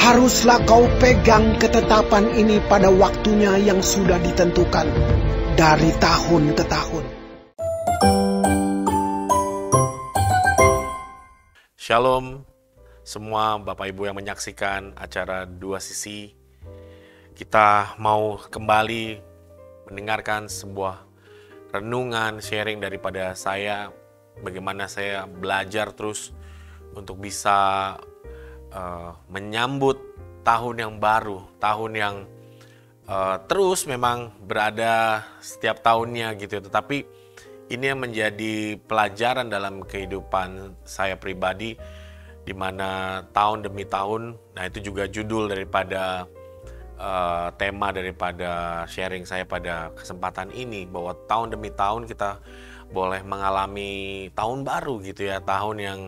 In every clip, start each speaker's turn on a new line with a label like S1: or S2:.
S1: Haruslah kau pegang ketetapan ini pada waktunya yang sudah ditentukan dari tahun ke tahun.
S2: Shalom semua Bapak Ibu yang menyaksikan acara Dua Sisi. Kita mau kembali mendengarkan sebuah renungan sharing daripada saya, bagaimana saya belajar terus untuk bisa menyambut tahun yang baru, tahun yang terus memang berada setiap tahunnya gitu. Tetapi ini yang menjadi pelajaran dalam kehidupan saya pribadi, di mana tahun demi tahun. Nah, itu juga judul daripada tema daripada sharing saya pada kesempatan ini, bahwa tahun demi tahun kita boleh mengalami tahun baru gitu ya, tahun yang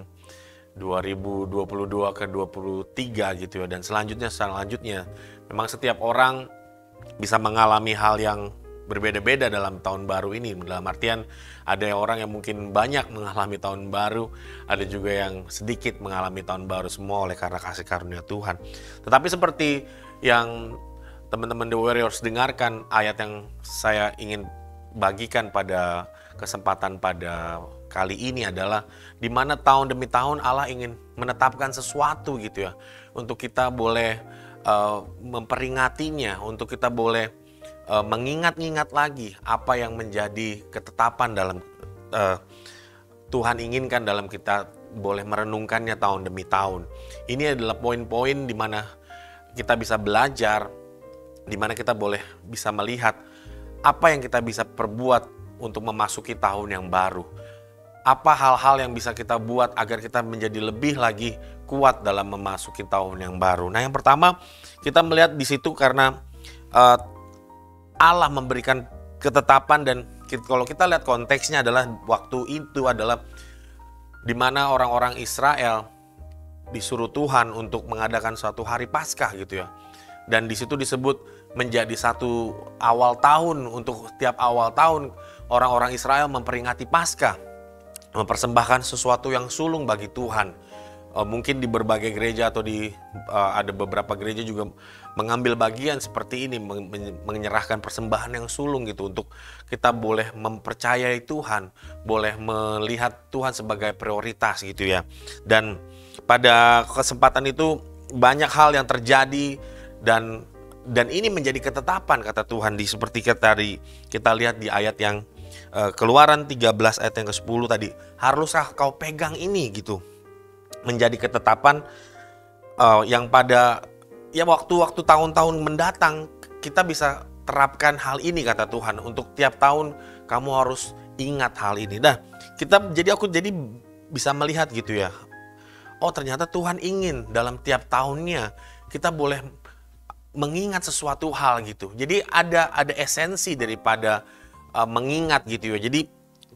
S2: 2022 ke 23 gitu ya, dan selanjutnya memang setiap orang bisa mengalami hal yang berbeda-beda dalam tahun baru ini. Dalam artian ada orang yang mungkin banyak mengalami tahun baru, ada juga yang sedikit mengalami tahun baru, semua oleh karena kasih karunia Tuhan. Tetapi seperti yang teman-teman The Warriors dengarkan, ayat yang saya ingin bagikan pada kesempatan pada kali ini adalah di mana tahun demi tahun Allah ingin menetapkan sesuatu gitu ya, untuk kita boleh memperingatinya, untuk kita boleh mengingat-ingat lagi apa yang menjadi ketetapan dalam Tuhan inginkan dalam kita boleh merenungkannya tahun demi tahun. Ini adalah poin-poin di mana kita bisa belajar, di mana kita boleh bisa melihat apa yang kita bisa perbuat untuk memasuki tahun yang baru. Apa hal-hal yang bisa kita buat agar kita menjadi lebih lagi kuat dalam memasuki tahun yang baru. Nah, yang pertama kita melihat di situ karena Allah memberikan ketetapan, dan kalau kita lihat konteksnya adalah waktu itu adalah di mana orang-orang Israel disuruh Tuhan untuk mengadakan suatu hari Paskah gitu ya. Dan di situ disebut menjadi satu awal tahun, untuk tiap awal tahun orang-orang Israel memperingati Paskah, mempersembahkan sesuatu yang sulung bagi Tuhan. Mungkin di berbagai gereja atau ada beberapa gereja juga mengambil bagian seperti ini, menyerahkan persembahan yang sulung gitu, untuk kita boleh mempercayai Tuhan, boleh melihat Tuhan sebagai prioritas gitu ya. Dan pada kesempatan itu banyak hal yang terjadi, dan ini menjadi ketetapan kata Tuhan, seperti kita lihat di ayat yang Keluaran 13 ayat yang ke-10 tadi. Haruskah kau pegang ini gitu, menjadi ketetapan yang pada waktu-waktu tahun-tahun mendatang kita bisa terapkan hal ini kata Tuhan. Untuk tiap tahun kamu harus ingat hal ini. Nah, aku jadi bisa melihat gitu ya. Oh, ternyata Tuhan ingin dalam tiap tahunnya kita boleh mengingat sesuatu hal gitu. Jadi ada esensi daripada mengingat gitu ya. Jadi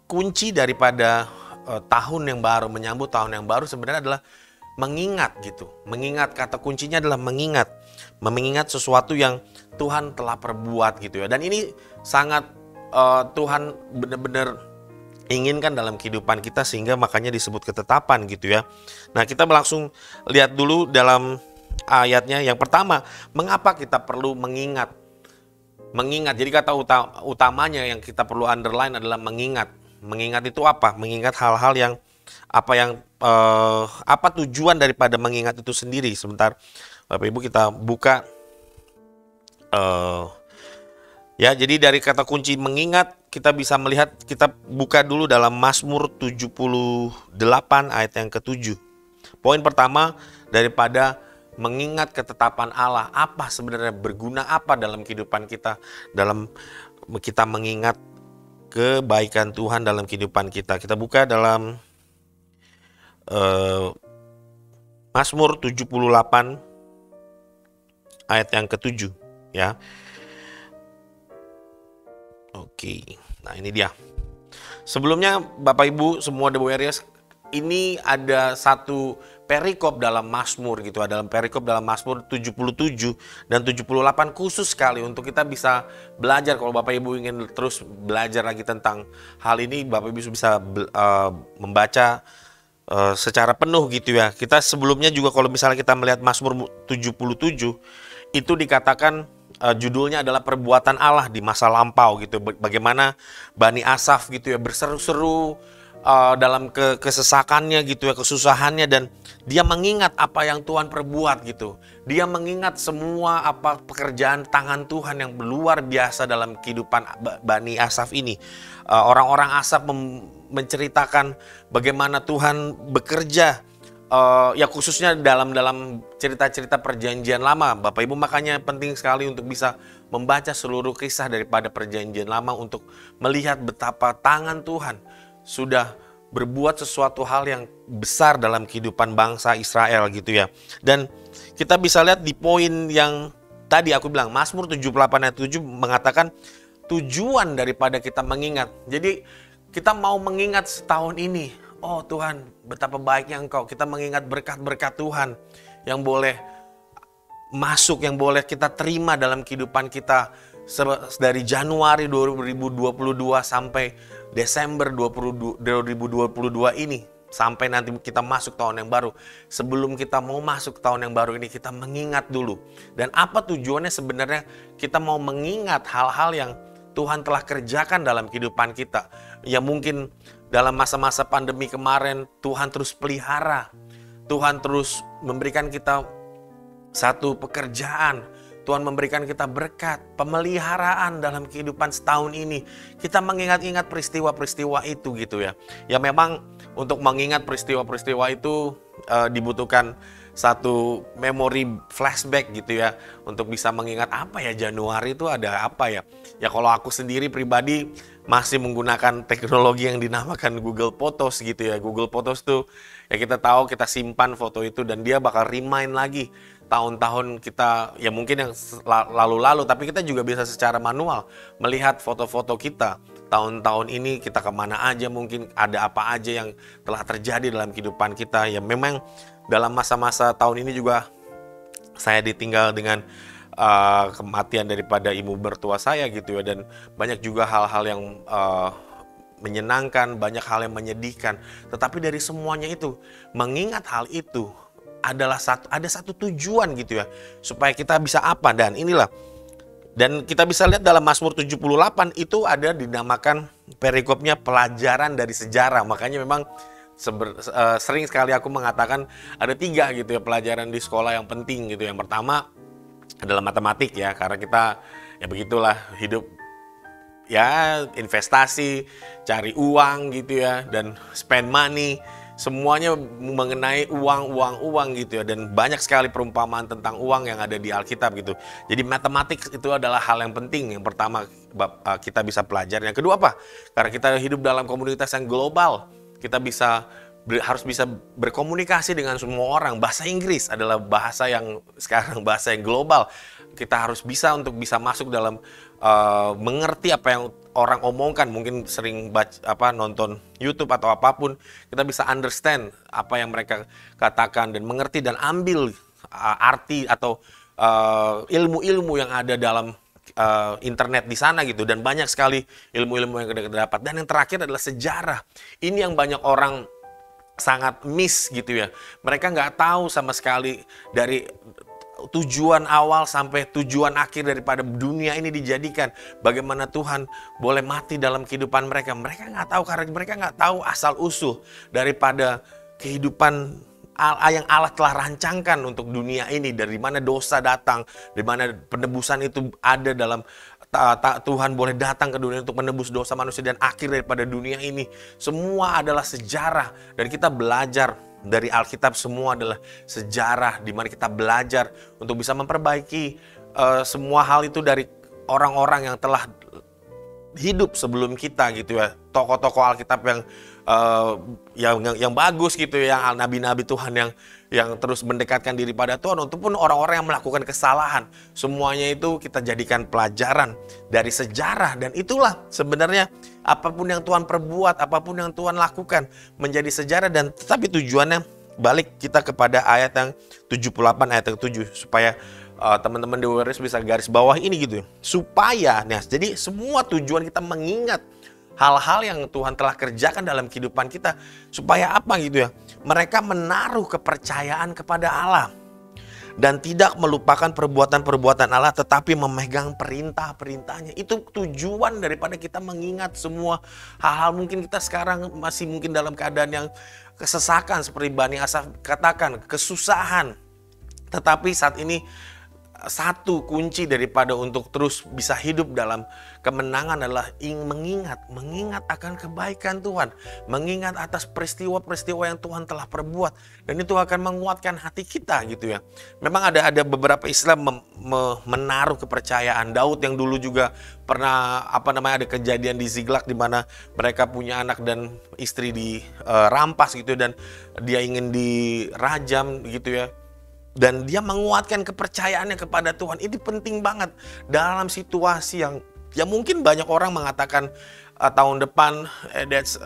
S2: kunci daripada tahun yang baru, menyambut tahun yang baru sebenarnya adalah mengingat gitu. Mengingat, kata kuncinya adalah mengingat. Mengingat sesuatu yang Tuhan telah perbuat gitu ya. Dan ini sangat Tuhan benar-benar inginkan dalam kehidupan kita, sehingga makanya disebut ketetapan gitu ya. Nah, kita langsung lihat dulu dalam ayatnya. Yang pertama, mengapa kita perlu mengingat? Mengingat, jadi kata utamanya yang kita perlu underline adalah mengingat. Mengingat itu apa? Mengingat hal-hal yang apa tujuan daripada mengingat itu sendiri. Sebentar Bapak Ibu kita buka ya, jadi dari kata kunci mengingat kita bisa melihat, kita buka dulu dalam Mazmur 78 ayat yang ke-7. Poin pertama daripada mengingat ketetapan Allah, apa sebenarnya, berguna apa dalam kehidupan kita dalam kita mengingat kebaikan Tuhan dalam kehidupan kita. Kita buka dalam Mazmur 78 ayat yang ke-7 ya. Oke. Nah, ini dia. Sebelumnya Bapak Ibu semua The Warriors, ini ada satu perikop dalam Mazmur gitu, ada perikop dalam Mazmur 77 dan 78 khusus sekali untuk kita bisa belajar. Kalau Bapak Ibu ingin terus belajar lagi tentang hal ini, Bapak Ibu bisa membaca secara penuh gitu ya. Kita sebelumnya juga kalau misalnya kita melihat Mazmur 77 itu dikatakan judulnya adalah perbuatan Allah di masa lampau gitu. Bagaimana Bani Asaf gitu ya berseru-seru dalam kesesakannya gitu ya, kesusahannya, dan dia mengingat apa yang Tuhan perbuat gitu. Dia mengingat semua apa pekerjaan tangan Tuhan yang luar biasa dalam kehidupan Bani Asaf ini. Orang-orang Asaf menceritakan bagaimana Tuhan bekerja. Ya khususnya dalam cerita-cerita perjanjian lama, Bapak Ibu, makanya penting sekali untuk bisa membaca seluruh kisah daripada perjanjian lama untuk melihat betapa tangan Tuhan sudah berbuat sesuatu hal yang besar dalam kehidupan bangsa Israel gitu ya. Dan kita bisa lihat di poin yang tadi aku bilang, Mazmur 78 ayat 7 mengatakan tujuan daripada kita mengingat. Jadi kita mau mengingat setahun ini, oh Tuhan, betapa baiknya Engkau. Kita mengingat berkat-berkat Tuhan yang boleh masuk, yang boleh kita terima dalam kehidupan kita dari Januari 2022 sampai Desember 2022 ini, sampai nanti kita masuk tahun yang baru. Sebelum kita mau masuk tahun yang baru ini, kita mengingat dulu. Dan apa tujuannya sebenarnya? Kita mau mengingat hal-hal yang Tuhan telah kerjakan dalam kehidupan kita. Ya mungkin dalam masa-masa pandemi kemarin Tuhan terus pelihara, Tuhan terus memberikan kita satu pekerjaan, Tuhan memberikan kita berkat, pemeliharaan dalam kehidupan setahun ini. Kita mengingat-ingat peristiwa-peristiwa itu gitu ya. Ya memang untuk mengingat peristiwa-peristiwa itu dibutuhkan satu memori flashback gitu ya, untuk bisa mengingat apa ya Januari itu ada apa ya. Ya kalau aku sendiri pribadi masih menggunakan teknologi yang dinamakan Google Photos gitu ya. Google Photos tuh ya kita tahu, kita simpan foto itu dan dia bakal remind lagi tahun-tahun kita, ya mungkin yang lalu-lalu, tapi kita juga bisa secara manual melihat foto-foto kita tahun-tahun ini, kita kemana aja, mungkin ada apa aja yang telah terjadi dalam kehidupan kita. Ya memang dalam masa-masa tahun ini juga saya ditinggal dengan kematian daripada ibu mertua saya gitu ya, dan banyak juga hal-hal yang menyenangkan, banyak hal yang menyedihkan. Tetapi dari semuanya itu, mengingat hal itu ada satu tujuan gitu ya, supaya kita bisa apa, dan inilah. Dan kita bisa lihat dalam Mazmur 78 itu ada dinamakan perikopnya pelajaran dari sejarah. Makanya memang sering sekali aku mengatakan ada 3 gitu ya pelajaran di sekolah yang penting gitu. Yang pertama adalah matematik ya, karena kita ya begitulah hidup ya, investasi, cari uang gitu ya, dan spend money. Semuanya mengenai uang gitu ya, dan banyak sekali perumpamaan tentang uang yang ada di Alkitab gitu. Jadi matematik itu adalah hal yang penting. Yang pertama kita bisa pelajari. Yang kedua apa? Karena kita hidup dalam komunitas yang global, kita harus bisa berkomunikasi dengan semua orang. Bahasa Inggris adalah bahasa yang sekarang bahasa yang global. Kita harus bisa untuk bisa masuk dalam mengerti apa yang orang omongkan. Mungkin sering nonton YouTube atau apapun, kita bisa understand apa yang mereka katakan dan mengerti dan ambil arti atau ilmu-ilmu yang ada dalam internet di sana gitu. Dan banyak sekali ilmu-ilmu yang kita dapat. Dan yang terakhir adalah sejarah. Ini yang banyak orang sangat miss gitu ya. Mereka nggak tahu sama sekali dari tujuan awal sampai tujuan akhir daripada dunia ini dijadikan. Bagaimana Tuhan boleh mati dalam kehidupan mereka. Mereka nggak tahu, karena mereka nggak tahu asal usul daripada kehidupan yang Allah telah rancangkan untuk dunia ini. Dari mana dosa datang, dari mana penebusan itu ada dalam Tuhan boleh datang ke dunia untuk menebus dosa manusia, dan akhir daripada dunia ini. Semua adalah sejarah, dan kita belajar dari Alkitab. Semua adalah sejarah di mana kita belajar untuk bisa memperbaiki semua hal itu dari orang-orang yang telah hidup sebelum kita gitu ya. Tokoh-tokoh Alkitab yang bagus gitu ya, nabi-nabi Tuhan yang terus mendekatkan diri pada Tuhan, ataupun orang-orang yang melakukan kesalahan. Semuanya itu kita jadikan pelajaran dari sejarah, dan itulah sebenarnya apapun yang Tuhan perbuat, apapun yang Tuhan lakukan menjadi sejarah. Dan tetapi tujuannya balik kita kepada ayat yang 78 ayat yang 7 supaya teman-teman di WRS bisa garis bawah ini gitu. Supaya, nah jadi semua tujuan kita mengingat hal-hal yang Tuhan telah kerjakan dalam kehidupan kita. Supaya apa gitu ya? Mereka menaruh kepercayaan kepada Allah. Dan tidak melupakan perbuatan-perbuatan Allah, tetapi memegang perintah-perintahnya. Itu tujuan daripada kita mengingat semua hal-hal. Mungkin kita sekarang masih mungkin dalam keadaan yang kesesakan, seperti Bani Asaf katakan, kesusahan. Tetapi saat ini satu kunci daripada untuk terus bisa hidup dalam kemenangan adalah mengingat akan kebaikan Tuhan, mengingat atas peristiwa-peristiwa yang Tuhan telah perbuat, dan itu akan menguatkan hati kita gitu ya. Memang ada beberapa istilah menaruh kepercayaan. Daud yang dulu juga pernah ada kejadian di Ziklag di mana mereka punya anak dan istri dirampas gitu, dan dia ingin dirajam gitu ya. Dan dia menguatkan kepercayaannya kepada Tuhan. Ini penting banget dalam situasi yang mungkin banyak orang mengatakan tahun depan that's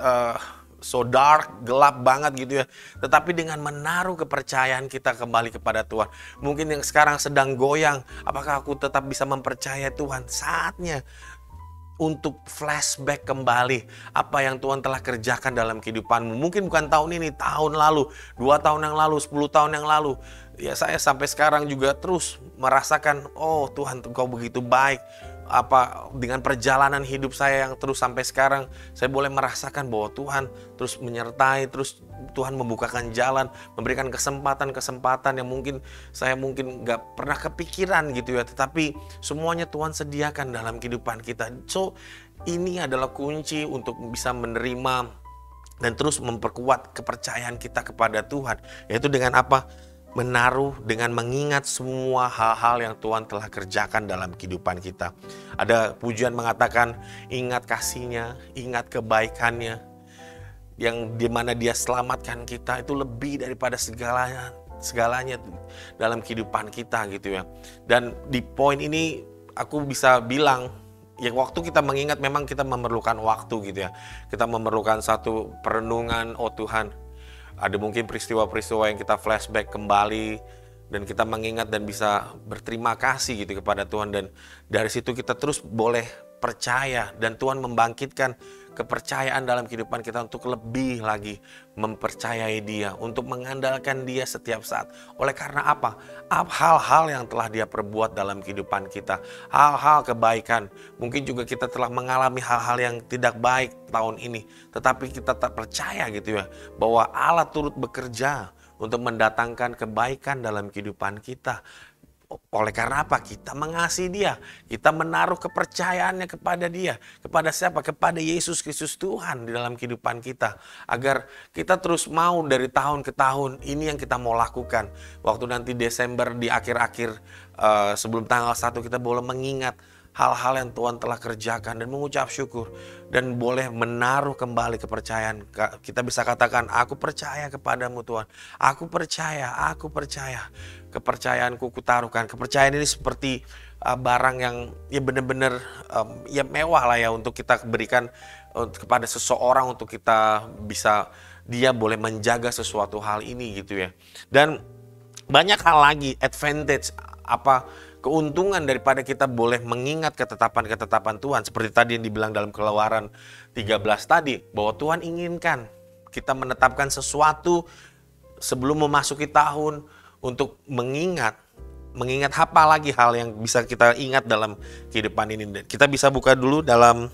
S2: so dark, gelap banget gitu ya. Tetapi dengan menaruh kepercayaan kita kembali kepada Tuhan. Mungkin yang sekarang sedang goyang, apakah aku tetap bisa mempercayai Tuhan? Saatnya untuk flashback kembali apa yang Tuhan telah kerjakan dalam kehidupanmu. Mungkin bukan tahun ini, tahun lalu, 2 tahun yang lalu, 10 tahun yang lalu. Ya, saya sampai sekarang juga terus merasakan, oh Tuhan, Engkau begitu baik. Dengan perjalanan hidup saya yang terus sampai sekarang, saya boleh merasakan bahwa Tuhan terus menyertai, terus Tuhan membukakan jalan, memberikan kesempatan-kesempatan yang saya mungkin gak pernah kepikiran gitu ya. Tetapi semuanya Tuhan sediakan dalam kehidupan kita. So, ini adalah kunci untuk bisa menerima dan terus memperkuat kepercayaan kita kepada Tuhan. Yaitu dengan apa? Menaruh dengan mengingat semua hal-hal yang Tuhan telah kerjakan dalam kehidupan kita. Ada pujian mengatakan, ingat kasih-Nya, ingat kebaikannya, yang dimana Dia selamatkan kita, itu lebih daripada segalanya dalam kehidupan kita gitu ya. Dan di poin ini aku bisa bilang, ya waktu kita mengingat memang kita memerlukan waktu gitu ya. Kita memerlukan satu perenungan, oh Tuhan, ada mungkin peristiwa-peristiwa yang kita flashback kembali dan kita mengingat dan bisa berterima kasih gitu kepada Tuhan, dan dari situ kita terus boleh percaya dan Tuhan membangkitkan kepercayaan dalam kehidupan kita untuk lebih lagi mempercayai Dia, untuk mengandalkan Dia setiap saat. Oleh karena apa? Hal-hal yang telah Dia perbuat dalam kehidupan kita, hal-hal kebaikan. Mungkin juga kita telah mengalami hal-hal yang tidak baik tahun ini, tetapi kita tak percaya gitu ya, bahwa Allah turut bekerja untuk mendatangkan kebaikan dalam kehidupan kita. Oleh karena apa? Kita mengasihi Dia, kita menaruh kepercayaannya kepada Dia. Kepada siapa? Kepada Yesus Kristus Tuhan di dalam kehidupan kita. Agar kita terus mau dari tahun ke tahun, ini yang kita mau lakukan. Waktu nanti Desember di akhir-akhir sebelum tanggal 1 kita boleh mengingat hal-hal yang Tuhan telah kerjakan dan mengucap syukur. Dan boleh menaruh kembali kepercayaan. Kita bisa katakan, aku percaya kepadamu Tuhan. Aku percaya. Kepercayaanku kutaruhkan. Kepercayaan ini seperti barang yang ya benar-benar ya mewah lah ya, untuk kita berikan kepada seseorang, untuk kita bisa, dia boleh menjaga sesuatu hal ini gitu ya. Dan banyak hal lagi, advantage, keuntungan daripada kita boleh mengingat ketetapan-ketetapan Tuhan. Seperti tadi yang dibilang dalam Keluaran 13 tadi, bahwa Tuhan inginkan kita menetapkan sesuatu sebelum memasuki tahun untuk mengingat apa lagi hal yang bisa kita ingat dalam kehidupan ini. Kita bisa buka dulu dalam,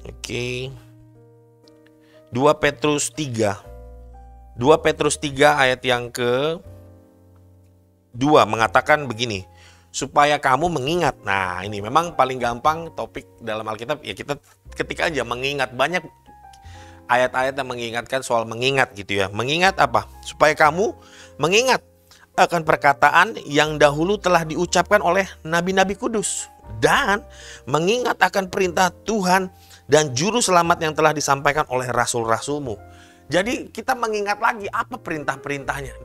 S2: oke, 2 Petrus 3 ayat yang ke-2 mengatakan begini, supaya kamu mengingat. Nah, ini memang paling gampang topik dalam Alkitab, ya kita ketika aja mengingat. Banyak ayat-ayat yang mengingatkan soal mengingat gitu ya. Mengingat apa? Supaya kamu mengingat akan perkataan yang dahulu telah diucapkan oleh nabi-nabi kudus, dan mengingat akan perintah Tuhan dan juru selamat yang telah disampaikan oleh rasul-rasulmu. Jadi kita mengingat lagi apa perintah-perintahnya.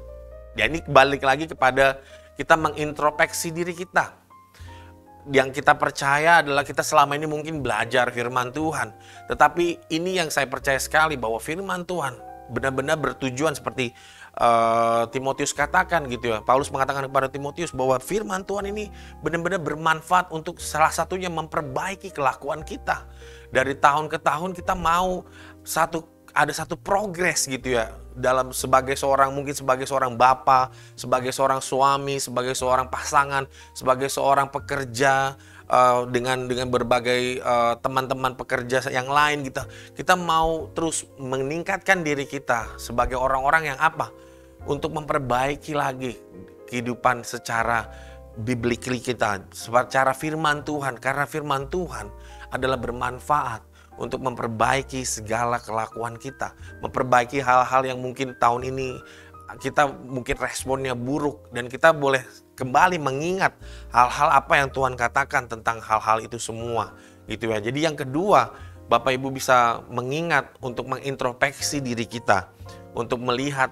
S2: Ya, ini balik lagi kepada kita mengintrospeksi diri kita. Yang kita percaya adalah kita selama ini mungkin belajar firman Tuhan. Tetapi ini yang saya percaya sekali, bahwa firman Tuhan benar-benar bertujuan seperti Timotius katakan gitu ya. Paulus mengatakan kepada Timotius bahwa firman Tuhan ini benar-benar bermanfaat untuk salah satunya memperbaiki kelakuan kita. Dari tahun ke tahun kita mau ada satu progres gitu ya, dalam sebagai seorang, mungkin sebagai seorang bapak, sebagai seorang suami, sebagai seorang pasangan, sebagai seorang pekerja, dengan berbagai teman-teman pekerja yang lain gitu. Kita mau terus meningkatkan diri kita sebagai orang-orang yang apa? Untuk memperbaiki lagi kehidupan secara biblikly kita, secara firman Tuhan, karena firman Tuhan adalah bermanfaat untuk memperbaiki segala kelakuan kita, memperbaiki hal-hal yang mungkin tahun ini kita mungkin responnya buruk, dan kita boleh kembali mengingat hal-hal apa yang Tuhan katakan tentang hal-hal itu semua gitu ya. Jadi yang kedua, Bapak Ibu bisa mengingat untuk mengintrospeksi diri kita, untuk melihat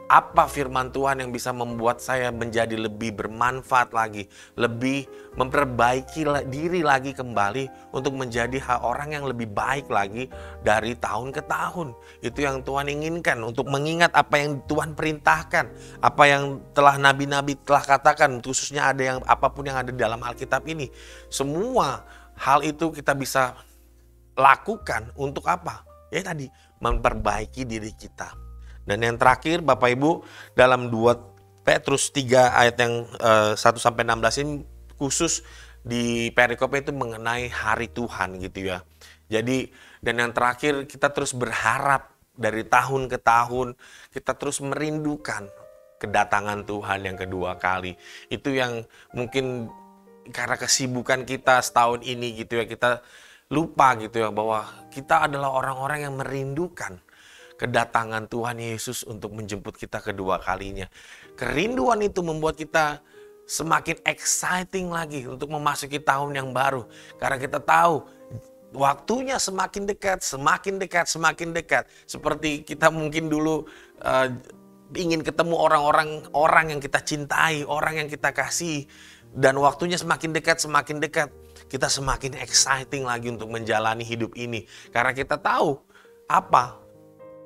S2: apa firman Tuhan yang bisa membuat saya menjadi lebih bermanfaat lagi, lebih memperbaiki diri lagi kembali untuk menjadi orang yang lebih baik lagi dari tahun ke tahun. Itu yang Tuhan inginkan, untuk mengingat apa yang Tuhan perintahkan, apa yang telah nabi-nabi telah katakan, khususnya ada yang apapun yang ada dalam Alkitab ini. Semua hal itu kita bisa lakukan untuk apa? Ya tadi, memperbaiki diri kita. Dan yang terakhir Bapak Ibu, dalam 2 Petrus 3 ayat yang 1-16 ini khusus di perikop itu mengenai hari Tuhan gitu ya. Jadi, dan yang terakhir kita terus berharap dari tahun ke tahun, kita terus merindukan kedatangan Tuhan yang kedua kali. Itu yang mungkin karena kesibukan kita setahun ini gitu ya, kita lupa gitu ya, bahwa kita adalah orang-orang yang merindukan kedatangan Tuhan Yesus untuk menjemput kita kedua kalinya. Kerinduan itu membuat kita semakin exciting lagi untuk memasuki tahun yang baru. Karena kita tahu waktunya semakin dekat, semakin dekat, semakin dekat. Seperti kita mungkin dulu ingin ketemu orang yang kita cintai, orang yang kita kasih. Dan waktunya semakin dekat, kita semakin exciting lagi untuk menjalani hidup ini. Karena kita tahu apa?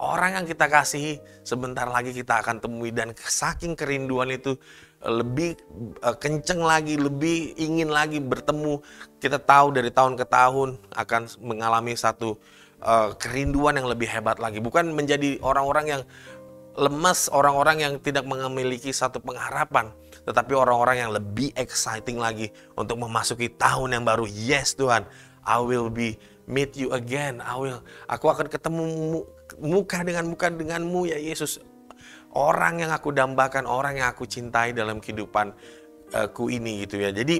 S2: Orang yang kita kasihi sebentar lagi kita akan temui, dan saking kerinduan itu lebih kenceng lagi, lebih ingin lagi bertemu. Kita tahu dari tahun ke tahun akan mengalami satu kerinduan yang lebih hebat lagi. Bukan menjadi orang-orang yang lemas, orang-orang yang tidak memiliki satu pengharapan, tetapi orang-orang yang lebih exciting lagi untuk memasuki tahun yang baru. Yes Tuhan, I will meet you again. Aku akan ketemu muka denganmu ya Yesus. Orang yang aku dambakan, orang yang aku cintai dalam kehidupanku ini gitu ya. Jadi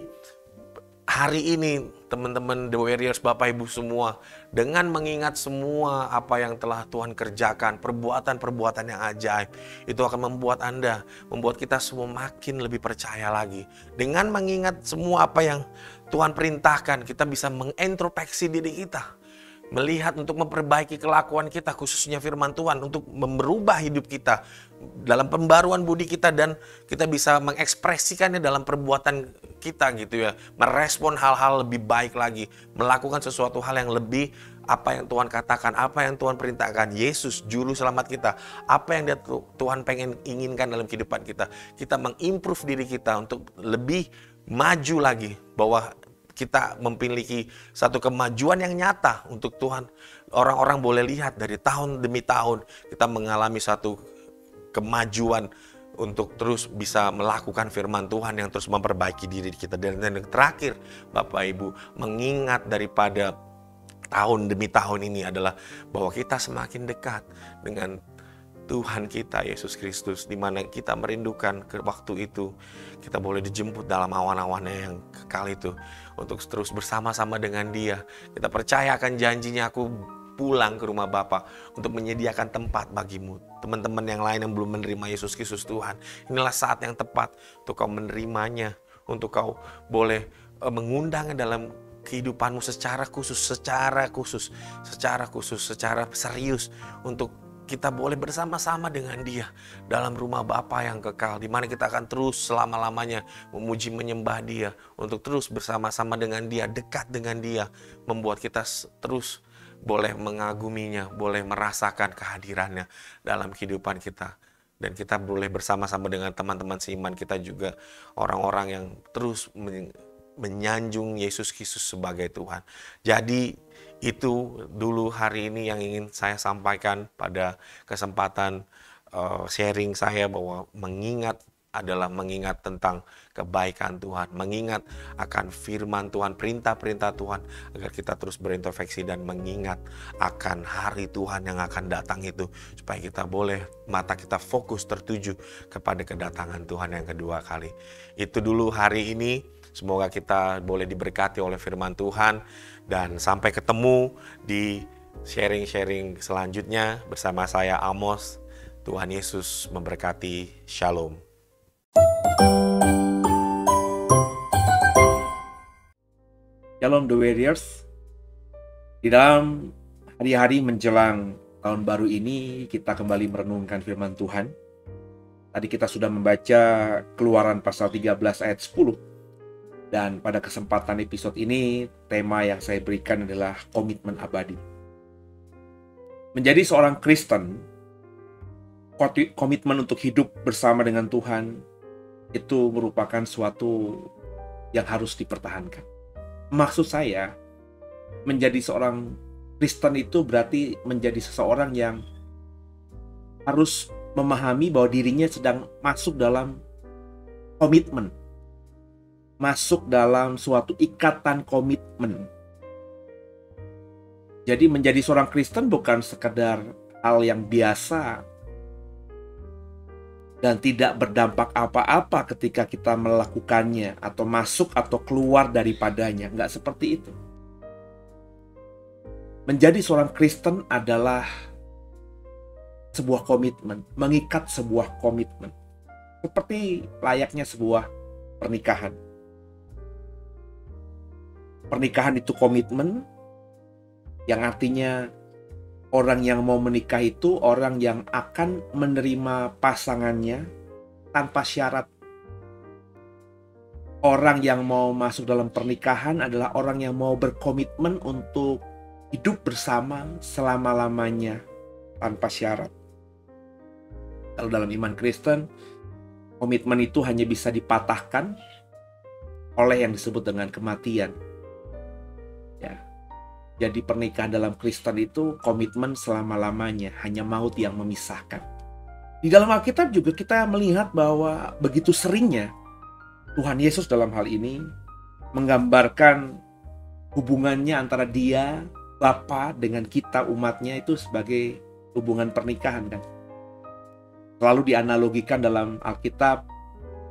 S2: hari ini teman-teman The Warriors, Bapak Ibu semua, dengan mengingat semua apa yang telah Tuhan kerjakan, perbuatan-perbuatan yang ajaib, itu akan membuat kita semua makin lebih percaya lagi. Dengan mengingat semua apa yang Tuhan perintahkan, kita bisa mengintrospeksi diri kita, melihat untuk memperbaiki kelakuan kita, khususnya firman Tuhan, untuk merubah hidup kita dalam pembaruan budi kita, dan kita bisa mengekspresikannya dalam perbuatan kita gitu ya, merespon hal-hal lebih baik lagi, melakukan sesuatu hal yang lebih apa yang Tuhan katakan, apa yang Tuhan perintahkan. Yesus juru selamat kita, apa yang Tuhan inginkan dalam kehidupan kita. Kita mengimprove diri kita untuk lebih maju lagi, bahwa kita memiliki satu kemajuan yang nyata untuk Tuhan. Orang-orang boleh lihat dari tahun demi tahun kita mengalami satu kemajuan untuk terus bisa melakukan firman Tuhan yang terus memperbaiki diri kita. Dan yang terakhir Bapak Ibu, mengingat daripada tahun demi tahun ini adalah bahwa kita semakin dekat dengan Tuhan kita Yesus Kristus, di mana kita merindukan ke waktu itu kita boleh dijemput dalam awan-awannya yang kekal itu, untuk terus bersama-sama dengan Dia. Kita percaya akan janjinya, aku pulang ke rumah Bapa untuk menyediakan tempat bagimu. Teman-teman yang lain yang belum menerima Yesus Kristus Tuhan, inilah saat yang tepat untuk kau menerimanya, untuk kau boleh mengundangnya dalam kehidupanmu secara serius, untuk kita boleh bersama-sama dengan Dia dalam rumah Bapa yang kekal, di mana kita akan terus selama-lamanya memuji menyembah Dia, untuk terus bersama-sama dengan Dia, dekat dengan Dia, membuat kita terus boleh mengaguminya, boleh merasakan kehadirannya dalam kehidupan kita. Dan kita boleh bersama-sama dengan teman-teman seiman kita juga, orang-orang yang terus menyanjung Yesus Kristus sebagai Tuhan. Jadi itu dulu hari ini yang ingin saya sampaikan pada kesempatan sharing saya, bahwa mengingat adalah mengingat tentang kebaikan Tuhan, mengingat akan firman Tuhan, perintah-perintah Tuhan, agar kita terus berintrospeksi dan mengingat akan hari Tuhan yang akan datang itu, supaya kita boleh mata kita fokus tertuju kepada kedatangan Tuhan yang kedua kali. Itu dulu hari ini. Semoga kita boleh diberkati oleh firman Tuhan, dan sampai ketemu di sharing-sharing selanjutnya bersama saya Amos. Tuhan Yesus memberkati. Shalom.
S3: Shalom The Warriors. Di dalam hari-hari menjelang tahun baru ini, kita kembali merenungkan firman Tuhan. Tadi kita sudah membaca Keluaran pasal 13 ayat 10. Dan pada kesempatan episode ini, tema yang saya berikan adalah komitmen abadi. Menjadi seorang Kristen, komitmen untuk hidup bersama dengan Tuhan, itu merupakan suatu yang harus dipertahankan. Maksud saya, menjadi seorang Kristen itu berarti menjadi seseorang yang harus memahami bahwa dirinya sedang masuk dalam komitmen, masuk dalam suatu ikatan komitmen. Jadi menjadi seorang Kristen bukan sekedar hal yang biasa dan tidak berdampak apa-apa ketika kita melakukannya atau masuk atau keluar daripadanya. Enggak seperti itu. Menjadi seorang Kristen adalah sebuah komitmen, mengikat sebuah komitmen. Seperti layaknya sebuah pernikahan. Pernikahan itu komitmen, yang artinya orang yang mau menikah itu orang yang akan menerima pasangannya tanpa syarat. Orang yang mau masuk dalam pernikahan adalah orang yang mau berkomitmen untuk hidup bersama selama-lamanya tanpa syarat. Kalau dalam iman Kristen, komitmen itu hanya bisa dipatahkan oleh yang disebut dengan kematian. Ya. Jadi pernikahan dalam Kristen itu komitmen selama-lamanya, hanya maut yang memisahkan. Di dalam Alkitab juga kita melihat bahwa begitu seringnya Tuhan Yesus dalam hal ini menggambarkan hubungannya antara Dia, Bapa, dengan kita umatnya itu sebagai hubungan pernikahan kan. Selalu dianalogikan dalam Alkitab,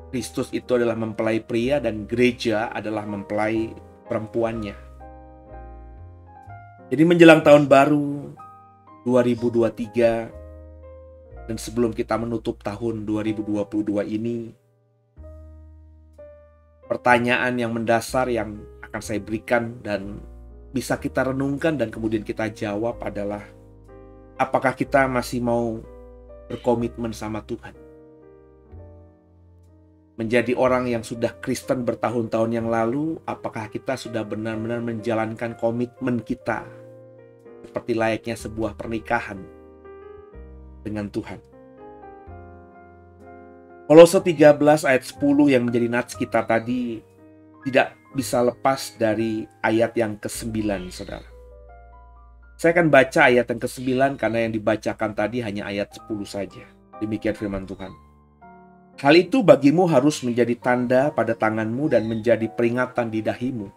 S3: Kristus itu adalah mempelai pria dan gereja adalah mempelai perempuannya. Jadi menjelang tahun baru 2023 dan sebelum kita menutup tahun 2022 ini, pertanyaan yang mendasar yang akan saya berikan dan bisa kita renungkan dan kemudian kita jawab adalah, apakah kita masih mau berkomitmen sama Tuhan? Menjadi orang yang sudah Kristen bertahun-tahun yang lalu, apakah kita sudah benar-benar menjalankan komitmen kita seperti layaknya sebuah pernikahan dengan Tuhan? Kolose 13 ayat 10 yang menjadi nats kita tadi tidak bisa lepas dari ayat yang ke-9, saudara. Saya akan baca ayat yang ke-9 karena yang dibacakan tadi hanya ayat 10 saja. Demikian firman Tuhan. Hal itu bagimu harus menjadi tanda pada tanganmu dan menjadi peringatan di dahimu,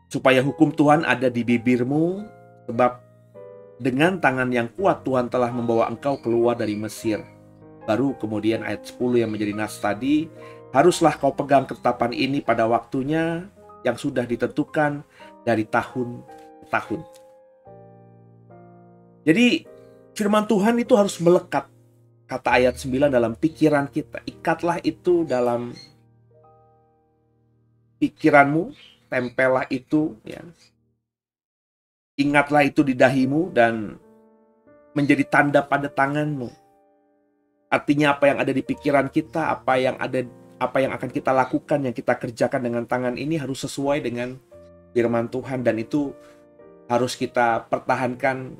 S3: supaya hukum Tuhan ada di bibirmu, sebab dengan tangan yang kuat Tuhan telah membawa engkau keluar dari Mesir. Baru kemudian ayat 10 yang menjadi nas tadi, haruslah kau pegang ketetapan ini pada waktunya yang sudah ditentukan dari tahun ke tahun. Jadi firman Tuhan itu harus melekat. Kata ayat 9 dalam pikiran kita. Ikatlah itu dalam pikiranmu, tempellah itu, ya. Ingatlah itu di dahimu dan menjadi tanda pada tanganmu. Artinya apa yang ada di pikiran kita, apa yang akan kita lakukan, yang kita kerjakan dengan tangan ini harus sesuai dengan firman Tuhan, dan itu harus kita pertahankan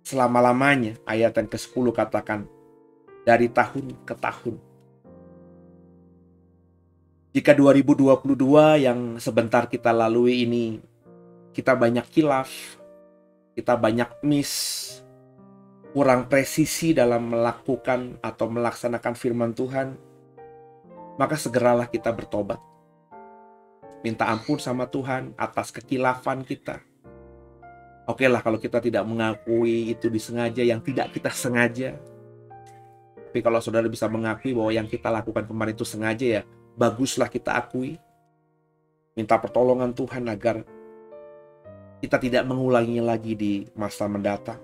S3: selama-lamanya. Ayat yang ke-10 katakan, dari tahun ke tahun. Jika 2022 yang sebentar kita lalui ini, kita banyak kilaf, kita banyak miss, kurang presisi dalam melakukan atau melaksanakan firman Tuhan, maka segeralah kita bertobat. Minta ampun sama Tuhan atas kekilafan kita. Oke lah kalau kita tidak mengakui itu disengaja, yang tidak kita sengaja. Tapi kalau saudara bisa mengakui bahwa yang kita lakukan kemarin itu sengaja, ya baguslah kita akui. Minta pertolongan Tuhan agar kita tidak mengulanginya lagi di masa mendatang.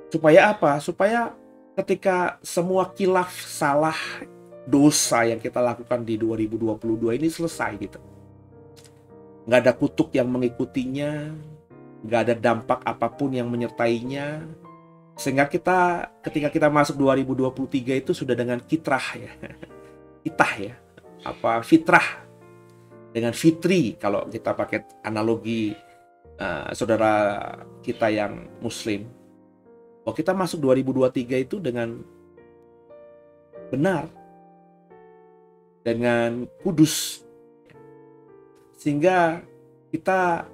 S3: Supaya apa? Supaya ketika semua kilaf, salah, dosa yang kita lakukan di 2022 ini selesai gitu. Nggak ada kutuk yang mengikutinya, nggak ada dampak apapun yang menyertainya. Sehingga ketika kita masuk 2023 itu sudah dengan kitrah ya. Kitah ya. Fitrah. Dengan fitri kalau kita pakai analogi saudara kita yang muslim. Bahwa kita masuk 2023 itu dengan benar, dengan kudus, sehingga kita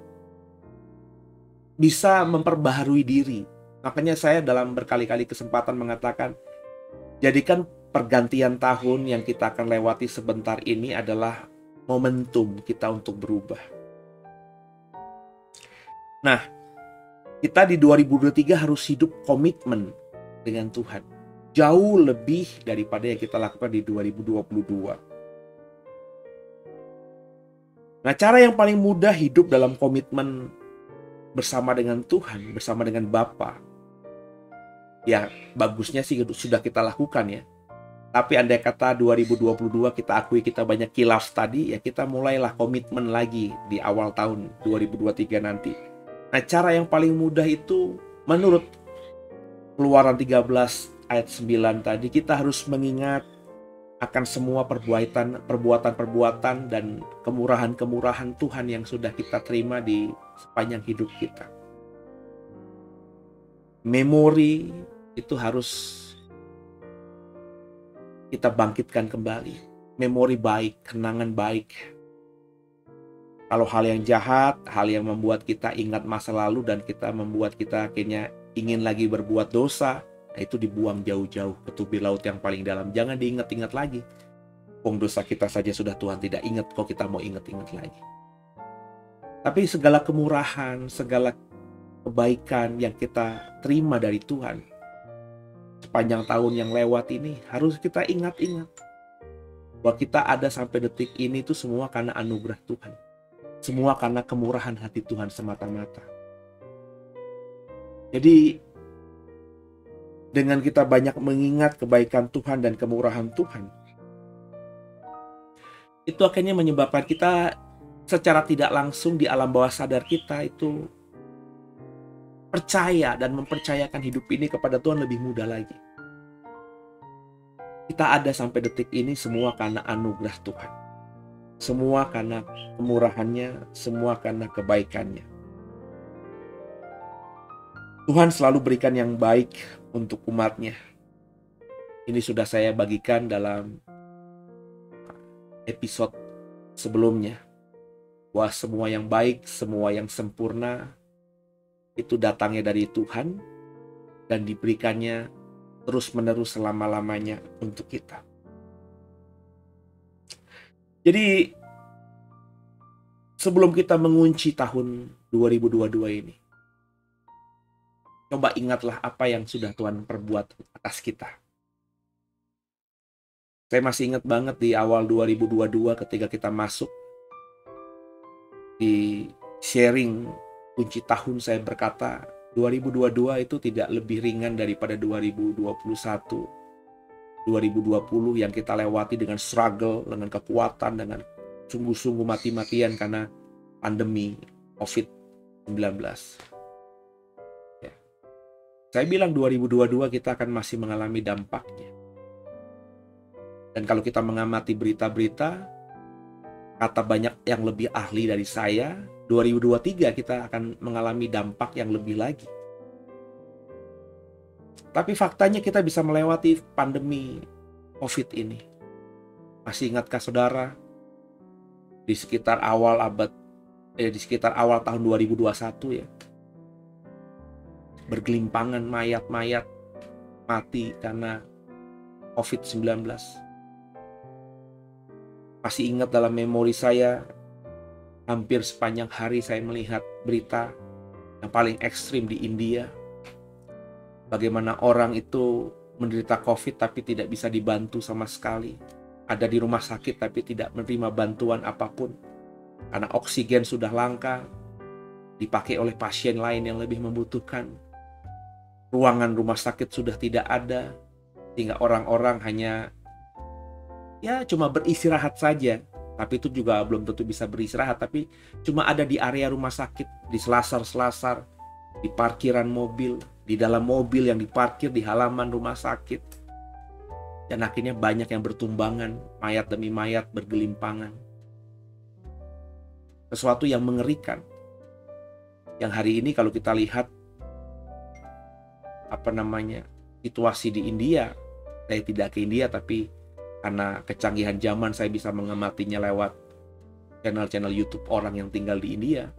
S3: bisa memperbaharui diri. Makanya saya dalam berkali-kali kesempatan mengatakan, jadikan pergantian tahun yang kita akan lewati sebentar ini adalah momentum kita untuk berubah. Nah, kita di 2023 harus hidup komitmen dengan Tuhan. Jauh lebih daripada yang kita lakukan di 2022. Nah, cara yang paling mudah hidup dalam komitmen bersama dengan Tuhan, bersama dengan Bapa, ya bagusnya sih sudah kita lakukan ya. Tapi andai kata 2022 kita akui kita banyak kilaf tadi, ya kita mulailah komitmen lagi di awal tahun 2023 nanti. Nah, cara yang paling mudah itu menurut Keluaran 13 ayat 9 tadi, kita harus mengingat akan semua perbuatan-perbuatan dan kemurahan-kemurahan Tuhan yang sudah kita terima di sepanjang hidup kita. Memori itu harus kita bangkitkan kembali. Memori baik, kenangan baik. Kalau hal yang jahat, hal yang membuat kita ingat masa lalu dan kita membuat kita akhirnya ingin lagi berbuat dosa, nah itu dibuang jauh-jauh ke tepi laut yang paling dalam. Jangan diingat-ingat lagi. Dosa kita saja sudah Tuhan tidak ingat, kok kita mau ingat-ingat lagi. Tapi segala kemurahan, segala kebaikan yang kita terima dari Tuhan sepanjang tahun yang lewat ini harus kita ingat-ingat bahwa kita ada sampai detik ini itu semua karena anugerah Tuhan, semua karena kemurahan hati Tuhan semata-mata. Jadi dengan kita banyak mengingat kebaikan Tuhan dan kemurahan Tuhan, itu akhirnya menyebabkan kita secara tidak langsung di alam bawah sadar kita itu percaya dan mempercayakan hidup ini kepada Tuhan lebih mudah lagi. Kita ada sampai detik ini semua karena anugerah Tuhan. Semua karena kemurahannya, semua karena kebaikannya. Tuhan selalu berikan yang baik untuk umatnya. Ini sudah saya bagikan dalam episode sebelumnya. Bahwa semua yang baik, semua yang sempurna, itu datangnya dari Tuhan dan diberikannya terus-menerus selama-lamanya untuk kita. Jadi sebelum kita mengunci tahun 2022 ini, coba ingatlah apa yang sudah Tuhan perbuat atas kita. Saya masih ingat banget di awal 2022 ketika kita masuk di sharing kunci tahun, saya berkata 2022 itu tidak lebih ringan daripada 2021, 2020 yang kita lewati dengan struggle, dengan kekuatan, dengan sungguh-sungguh mati-matian karena pandemi COVID-19. Ya. Saya bilang 2022 kita akan masih mengalami dampaknya. Dan kalau kita mengamati berita-berita, kata banyak yang lebih ahli dari saya, 2023 kita akan mengalami dampak yang lebih lagi. Tapi faktanya kita bisa melewati pandemi COVID ini. Masih ingatkah saudara? Di sekitar awal tahun 2021 ya. Bergelimpangan mayat-mayat mati karena COVID-19. Masih ingat dalam memori saya, hampir sepanjang hari saya melihat berita yang paling ekstrim di India. Bagaimana orang itu menderita COVID tapi tidak bisa dibantu sama sekali. Ada di rumah sakit tapi tidak menerima bantuan apapun. Karena oksigen sudah langka, dipakai oleh pasien lain yang lebih membutuhkan. Ruangan rumah sakit sudah tidak ada, sehingga orang-orang hanya cuma beristirahat saja. Tapi itu juga belum tentu bisa beristirahat, tapi cuma ada di area rumah sakit, di selasar-selasar, di parkiran mobil, di dalam mobil yang diparkir di halaman rumah sakit. Dan akhirnya banyak yang bertumbangan, mayat demi mayat bergelimpangan. Sesuatu yang mengerikan. Yang hari ini kalau kita lihat situasi di India, saya tidak ke India tapi karena kecanggihan zaman saya bisa mengamatinya lewat channel-channel YouTube orang yang tinggal di India.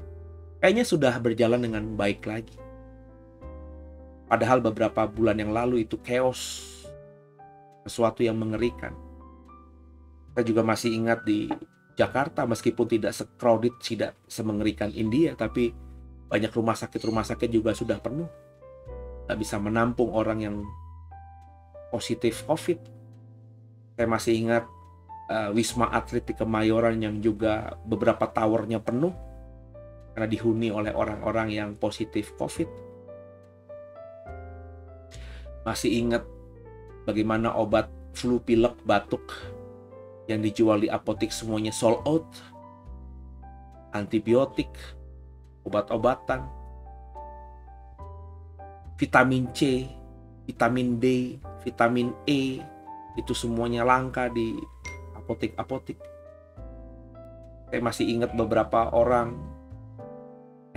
S3: Kayaknya sudah berjalan dengan baik lagi. Padahal beberapa bulan yang lalu itu chaos. Sesuatu yang mengerikan. Saya juga masih ingat di Jakarta, meskipun tidak se-crowded, tidak semengerikan India, tapi banyak rumah sakit juga sudah penuh. Tidak bisa menampung orang yang positif COVID. Saya masih ingat Wisma Atlet di Kemayoran yang juga beberapa towernya penuh karena dihuni oleh orang-orang yang positif COVID. Masih ingat bagaimana obat flu, pilek, batuk yang dijual di apotek semuanya sold out. Antibiotik, obat-obatan, vitamin C, vitamin D, vitamin E, itu semuanya langka di apotek-apotek. Saya masih ingat beberapa orang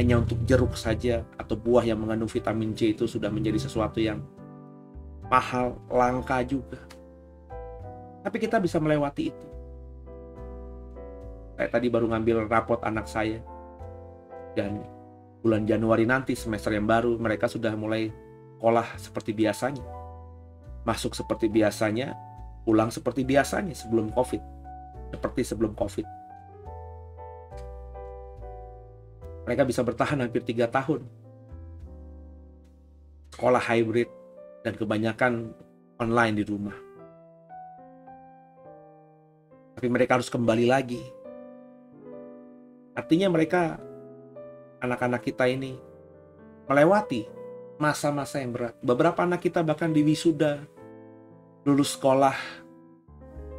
S3: hanya untuk jeruk saja atau buah yang mengandung vitamin C itu sudah menjadi sesuatu yang mahal, langka juga. Tapi kita bisa melewati itu. Saya tadi baru ngambil rapot anak saya. Dan bulan Januari nanti, semester yang baru, mereka sudah mulai sekolah seperti biasanya. Masuk seperti biasanya, pulang seperti biasanya sebelum COVID. Seperti sebelum COVID. Mereka bisa bertahan hampir 3 tahun. Sekolah hybrid dan kebanyakan online di rumah. Tapi mereka harus kembali lagi. Artinya mereka, anak-anak kita ini, melewati masa-masa yang berat. Beberapa anak kita bahkan di wisuda, lulus sekolah,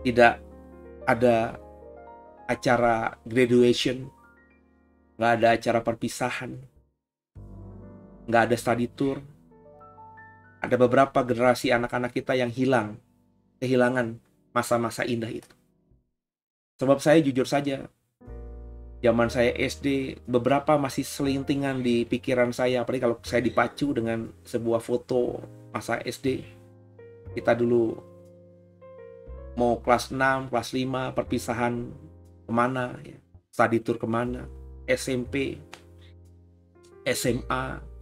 S3: tidak ada acara graduation, nggak ada acara perpisahan, nggak ada study tour. Ada beberapa generasi anak-anak kita yang kehilangan masa-masa indah itu. Sebab saya jujur saja, zaman saya SD, beberapa masih selintingan di pikiran saya, apalagi kalau saya dipacu dengan sebuah foto masa SD. Kita dulu mau kelas 6, kelas 5, perpisahan kemana, ya. Study tour kemana, SMP, SMA.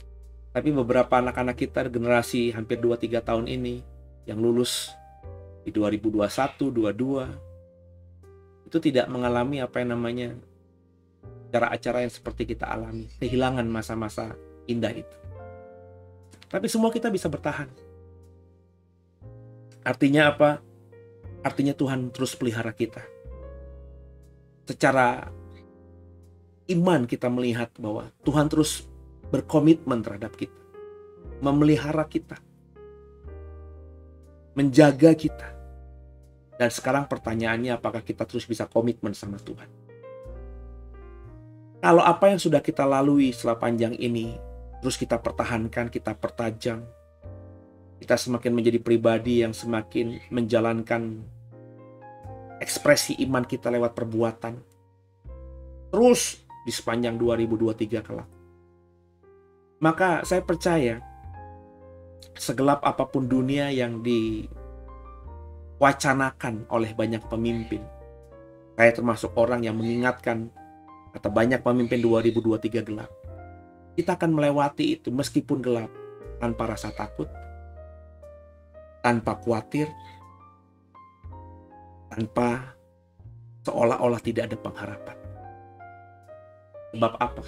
S3: Tapi beberapa anak-anak kita generasi hampir 2-3 tahun ini yang lulus di 2021, 22 itu tidak mengalami apa yang namanya acara-acara yang seperti kita alami, kehilangan masa-masa indah itu. Tapi semua kita bisa bertahan. Artinya apa? Artinya Tuhan terus pelihara kita. Secara iman kita melihat bahwa Tuhan terus berkomitmen terhadap kita. memelihara kita, menjaga kita. Dan sekarang pertanyaannya, apakah kita terus bisa komitmen sama Tuhan? Kalau apa yang sudah kita lalui setelah panjang ini terus kita pertahankan, kita pertajam, kita semakin menjadi pribadi yang semakin menjalankan ekspresi iman kita lewat perbuatan, terus di sepanjang 2023 kelak. Maka saya percaya segelap apapun dunia yang diwacanakan oleh banyak pemimpin, saya termasuk orang yang mengingatkan kata banyak pemimpin 2023 gelap. Kita akan melewati itu meskipun gelap, tanpa rasa takut, tanpa khawatir, tanpa seolah-olah tidak ada pengharapan. Sebab apa?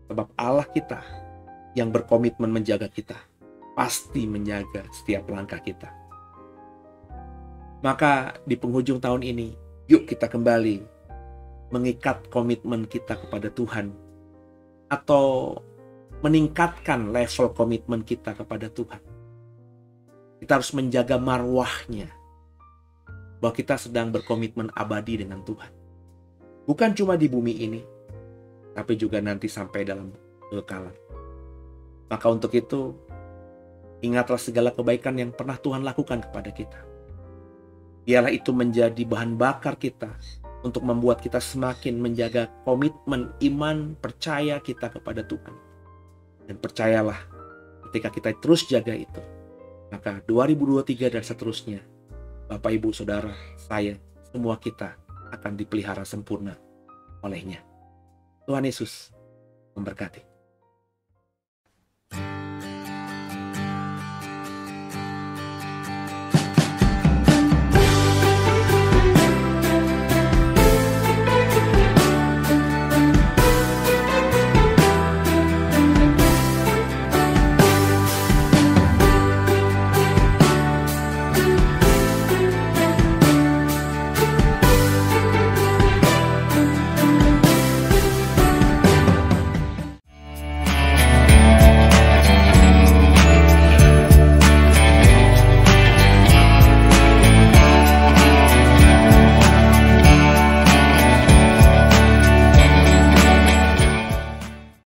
S3: Sebab Allah kita yang berkomitmen menjaga kita, pasti menjaga setiap langkah kita. Maka di penghujung tahun ini, yuk kita kembali mengikat komitmen kita kepada Tuhan, atau meningkatkan level komitmen kita kepada Tuhan. Kita harus menjaga marwahnya, bahwa kita sedang berkomitmen abadi dengan Tuhan. Bukan cuma di bumi ini, tapi juga nanti sampai dalam kekekalan. Maka untuk itu, ingatlah segala kebaikan yang pernah Tuhan lakukan kepada kita. Biarlah itu menjadi bahan bakar kita untuk membuat kita semakin menjaga komitmen iman percaya kita kepada Tuhan. Dan percayalah, ketika kita terus jaga itu, maka 2023 dan seterusnya, Bapak, Ibu, Saudara, saya, semua kita akan dipelihara sempurna olehnya. Tuhan Yesus memberkati.